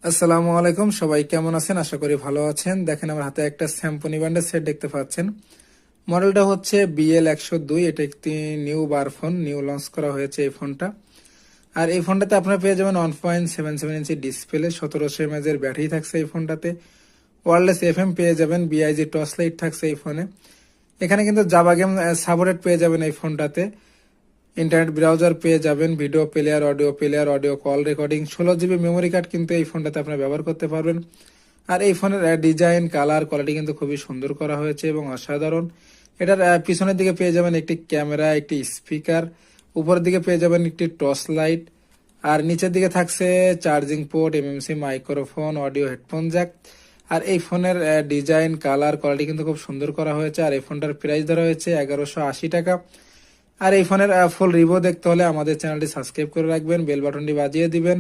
আসসালামু আলাইকুম, সবাই কেমন আছেন? আশা করি ভালো আছেন। দেখেন আমার হাতে একটা স্যামসং ব্র্যান্ডের সেট দেখতে পাচ্ছেন। মডেলটা হচ্ছে BL102। এটা একটি নিউ বার ফোন, নিউ লঞ্চ করা হয়েছে এই ফোনটা। আর এই ফোনটাতে আপনারা পেয়ে যাবেন 1.77 ইঞ্চি ডিসপ্লে, 1700 mAh এর ব্যাটারি থাকছে এই ফোনটাতে। ওয়্যারলেস FM পেয়ে যাবেন, BIG টর্চ লাইট থাকছে এই ফোনে। এখানে কিন্তু জাভা গেম সাপোর্টেড পেয়ে যাবেন এই ফোনটাতে। ইন্টারনেট ব্রাউজার পেয়ে যাবেন, video player, audio call recording, 16 GB memory card কিন্তু এই ফোনটাতে আপনারা ব্যবহার করতে পারবেন। আর এই ফোনের ডিজাইন, কালার, কোয়ালিটি কিন্তু খুবই সুন্দর করা হয়েছে এবং অসাধারণ। এটার পিছনের দিকে পেয়ে যাবেন একটি ক্যামেরা, একটি স্পিকার, উপরের দিকে পেয়ে যাবেন একটি টর্চ লাইট, আর নিচের দিকে থাকছে charging port, MMC microphone, audio headphone jack. আর এই ফোনের ডিজাইন, কালার, কোয়ালিটি কিন্তু খুব সুন্দর করা হয়েছে। আর এই ফোনটার প্রাইস ধরা হয়েছে 1180 টাকা। আর এই ফোনের ফুল রিভিউ দেখতে হলে আমাদের চ্যানেলটি সাবস্ক্রাইব করে রাখবেন, বেল বাটনটি বাজিয়ে দিবেন।